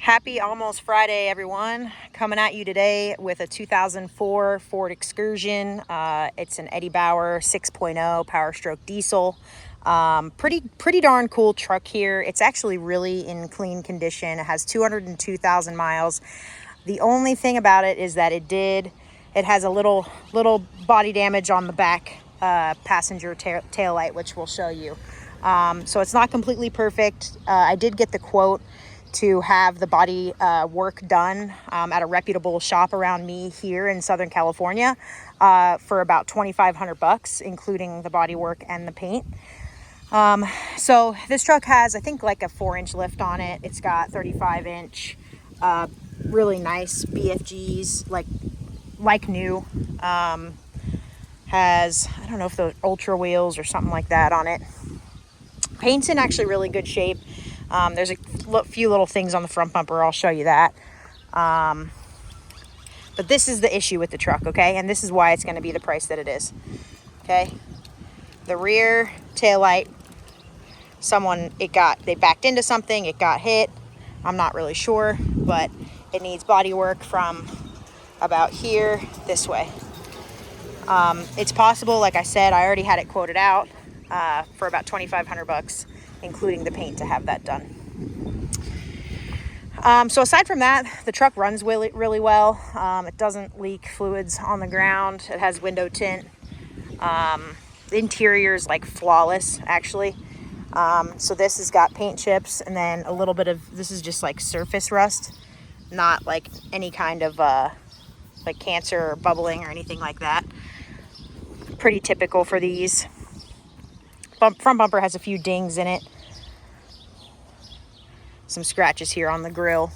Happy almost Friday, everyone. Coming at you today with a 2004 Ford Excursion. It's an Eddie Bauer 6.0 Power Stroke diesel. Pretty darn cool truck here. It's actually really in clean condition. It has 202,000 miles. The only thing about it is that it has a little body damage on the back passenger tail light, which we'll show you. So it's not completely perfect. I did get the quote to have the body work done at a reputable shop around me here in Southern California for about $2,500, including the body work and the paint. So this truck has, I think, like a 4-inch lift on it. It's got 35-inch, really nice BFGs, like new. Has, I don't know if the Ultra wheels or something like that on it. Paint's in actually really good shape. There's a few little things on the front bumper. I'll show you that. But this is the issue with the truck, okay? And this is why it's going to be the price that it is, okay? The rear taillight, they backed into something, it got hit. I'm not really sure, but it needs body work from about here this way. It's possible, like I said, I already had it quoted out for about $2,500, including the paint, to have that done. So aside from that, the truck runs really well. It doesn't leak fluids on the ground. It has window tint. The interior is like flawless, actually. So this has got paint chips, and then a little bit of, this is just like surface rust, not like any kind of like cancer or bubbling or anything like that. Pretty typical for these. Front bumper has a few dings in it. Some scratches here on the grill.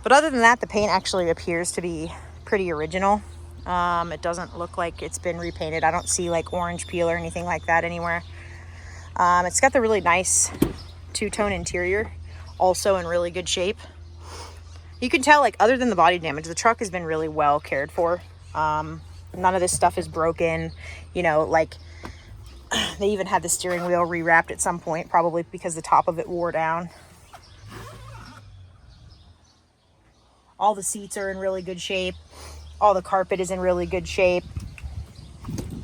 But other than that, the paint actually appears to be pretty original. It doesn't look like it's been repainted. I don't see like orange peel or anything like that anywhere. It's got the really nice two-tone interior, also in really good shape. You can tell, like, other than the body damage, the truck has been really well cared for. None of this stuff is broken. You know, like, they even had the steering wheel rewrapped at some point, probably because the top of it wore down. All the seats are in really good shape. All the carpet is in really good shape.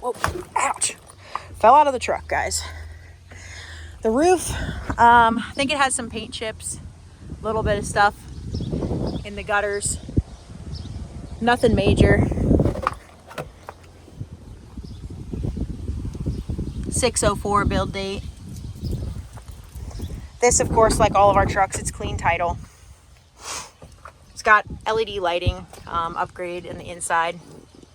Whoa, ouch. Fell out of the truck, guys. The roof, I think it has some paint chips, a little bit of stuff in the gutters. Nothing major. 604 build date. This, of course, like all of our trucks, it's clean title. It's got LED lighting upgrade in the inside.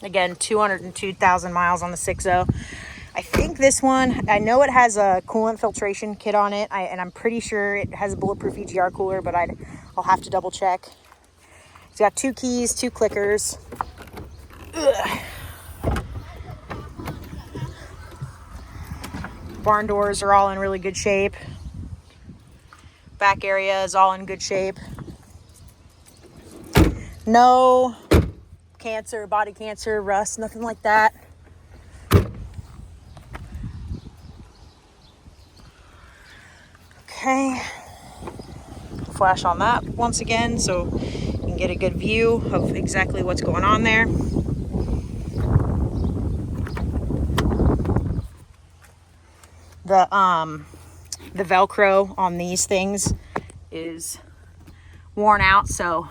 Again, 202,000 miles on the 6.0. I think this one, I know it has a coolant filtration kit on it, and I'm pretty sure it has a bulletproof EGR cooler, but I'll have to double check. It's got 2 keys, 2 clickers. Ugh. Barn doors are all in really good shape. Back area is all in good shape. No cancer, body cancer, rust, nothing like that. Okay. Flash on that once again so you can get a good view of exactly what's going on there. The Velcro on these things is worn out, so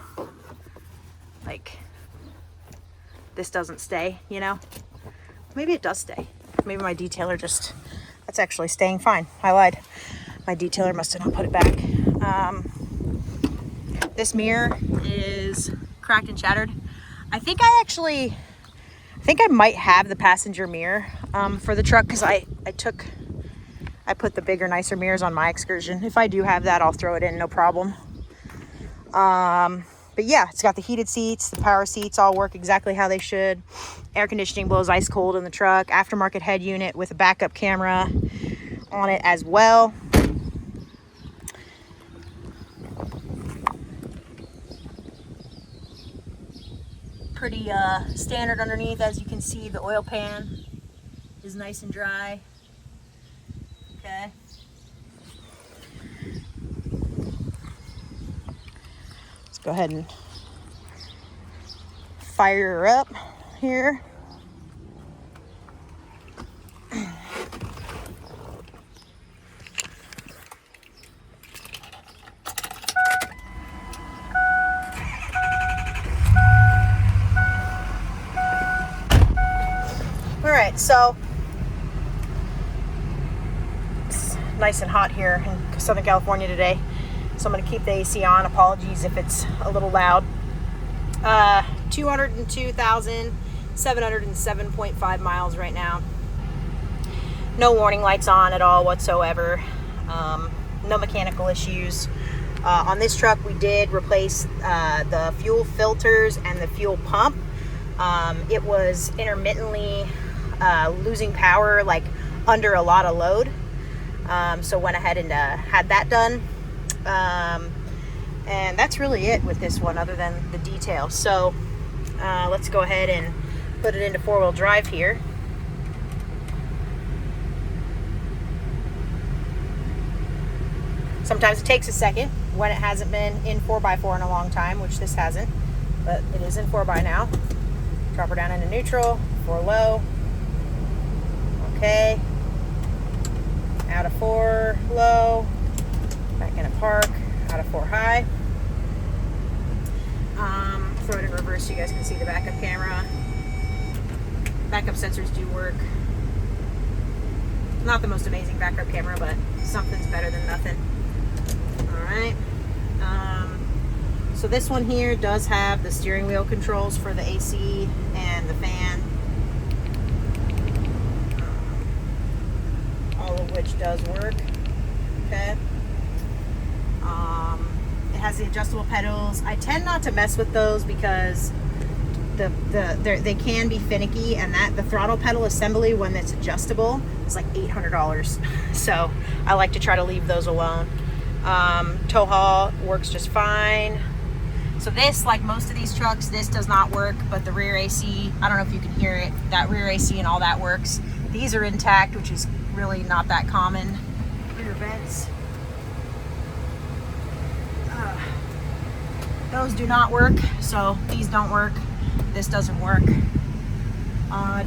like this doesn't stay, you know. Maybe it does stay. Maybe my detailer that's actually staying fine. I lied. My detailer must have not put it back. This mirror is cracked and shattered. I think I might have the passenger mirror for the truck, because I put the bigger, nicer mirrors on my Excursion. If I do have that, I'll throw it in, no problem. But yeah, it's got the heated seats, the power seats all work exactly how they should. Air conditioning blows ice cold in the truck. Aftermarket head unit with a backup camera on it as well. Pretty standard underneath. As you can see, the oil pan is nice and dry. Okay. Go ahead and fire her up here. All right, so it's nice and hot here in Southern California today, so I'm going to keep the AC on. Apologies if it's a little loud. 202,707.5 miles right now. No warning lights on at all whatsoever. No mechanical issues. On this truck, we did replace the fuel filters and the fuel pump. It was intermittently losing power, like under a lot of load. So went ahead and had that done. And that's really it with this one, other than the detail. So let's go ahead and put it into four-wheel drive here. Sometimes it takes a second when it hasn't been in 4x4 in a long time, which this hasn't, but it is in 4x now. Drop her down into neutral, 4 low. Okay. Out of 4 low. Back into park. Out of 4 high. Throw it in reverse so you guys can see the backup camera. Backup sensors do work. Not the most amazing backup camera, but something's better than nothing. Alright. So this one here does have the steering wheel controls for the AC and the fan. All of which does work. Okay. It has the adjustable pedals. I tend not to mess with those because they can be finicky, and the throttle pedal assembly, when it's adjustable, is like $800. So I like to try to leave those alone. Tow haul works just fine. So this, like most of these trucks, this does not work, but the rear AC, I don't know if you can hear it, that rear AC and all that works. These are intact, which is really not that common. Rear vents. Those do not work, so these don't work. This doesn't work.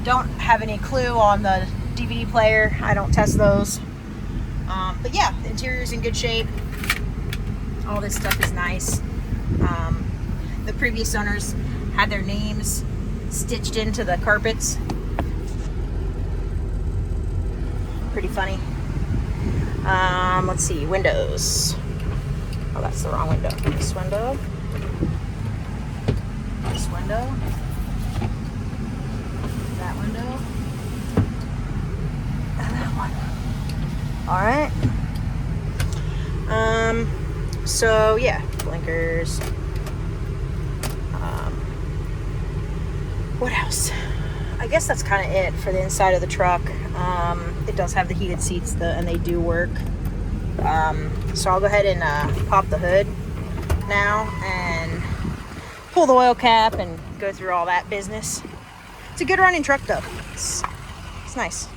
Don't have any clue on the DVD player. I don't test those. But yeah, the interior's in good shape. All this stuff is nice. The previous owners had their names stitched into the carpets. Pretty funny. Let's see, windows. Oh, that's the wrong window. This window. This window. That window. And that one. All right. So yeah, blinkers. What else? I guess that's kind of it for the inside of the truck. It does have the heated seats, and they do work. So I'll go ahead and pop the hood now and pull the oil cap and go through all that business. It's a good running truck though. It's nice.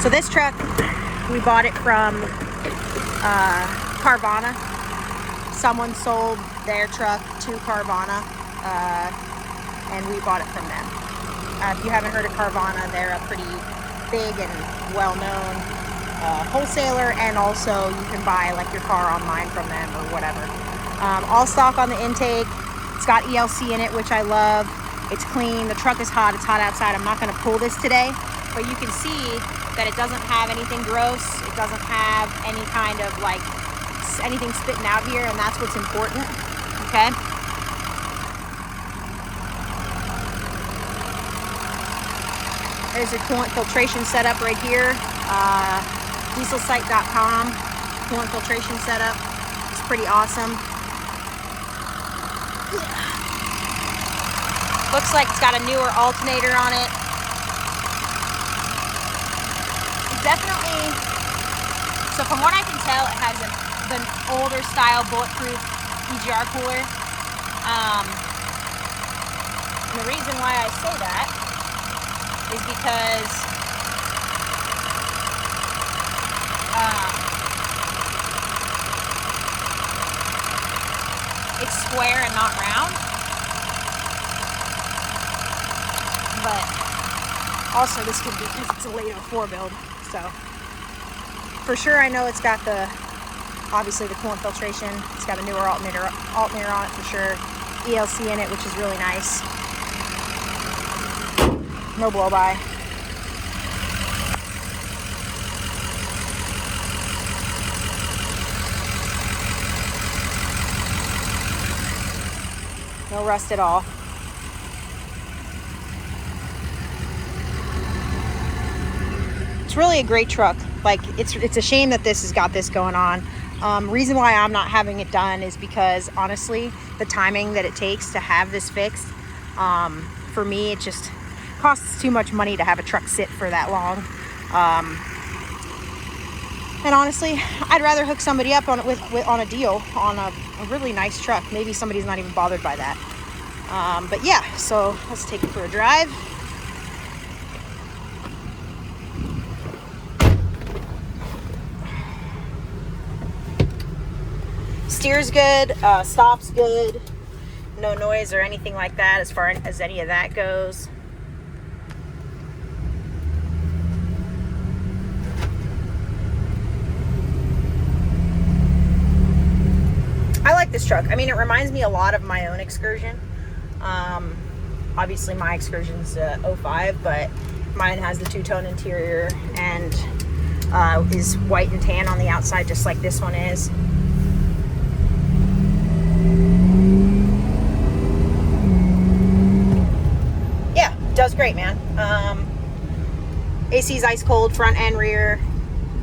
So this truck, we bought it from Carvana. Someone sold their truck to Carvana, and we bought it from them. If you haven't heard of Carvana, they're a pretty big and well-known wholesaler, and also you can buy like your car online from them or whatever. All stock on the intake. It's got ELC in it, which I love. It's clean. The truck is hot. It's hot outside. I'm not going to pull this today, but you can see that it doesn't have anything gross. It doesn't have any kind of like anything spitting out here, and that's what's important. Okay. There's your coolant filtration setup right here. Dieselsite.com coolant filtration setup. It's pretty awesome. Looks like it's got a newer alternator on it. Definitely, so from what I can tell, it has an older style bulletproof EGR cooler. And the reason why I say that is because It's square and not round. But also this could be because it's a late 04 build. So for sure I know it's got the, obviously the coolant filtration. It's got a newer alternator on it for sure. ELC in it, which is really nice. No blow by. No rust at all. It's really a great truck. Like, it's a shame that this has got this going on. Reason why I'm not having it done is because honestly, the timing that it takes to have this fixed, for me, it just costs too much money to have a truck sit for that long. And honestly, I'd rather hook somebody up on it on a deal on a really nice truck. Maybe somebody's not even bothered by that. But yeah, so let's take it for a drive. Steers good, stops good, no noise or anything like that as far as any of that goes. I like this truck. I mean, it reminds me a lot of my own Excursion. Obviously my Excursion's 05, but mine has the two-tone interior and is white and tan on the outside, just like this one is. Yeah, does great, man. AC's ice cold, front and rear.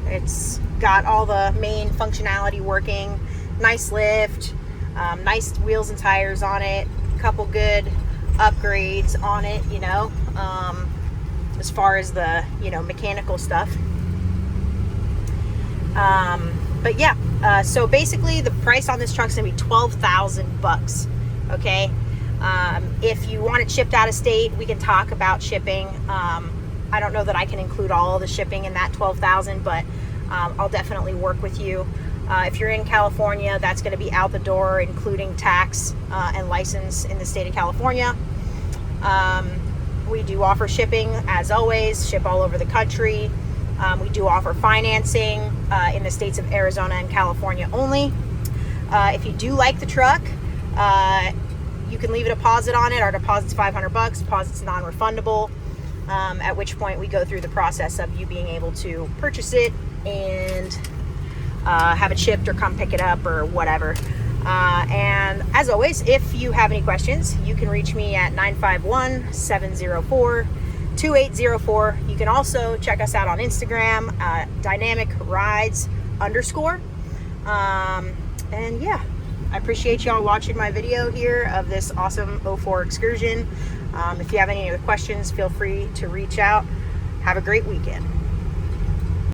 It's got all the main functionality working. Nice lift, nice wheels and tires on it. Couple good upgrades on it, you know, as far as the, you know, mechanical stuff. But yeah, so basically the price on this truck's gonna be $12,000, okay? If you want it shipped out of state, we can talk about shipping. I don't know that I can include all of the shipping in that $12,000, but I'll definitely work with you. If you're in California, that's going to be out the door, including tax and license in the state of California. We do offer shipping, as always, ship all over the country. We do offer financing in the states of Arizona and California only. If you do like the truck, you can leave a deposit on it. Our deposit's $500. Deposit's non-refundable, at which point we go through the process of you being able to purchase it and have it shipped or come pick it up or whatever. And as always, if you have any questions, you can reach me at 951-704-2804. You can also check us out on Instagram, dynamicrides_. And yeah, I appreciate y'all watching my video here of this awesome 04 Excursion. If you have any other questions, feel free to reach out. Have a great weekend.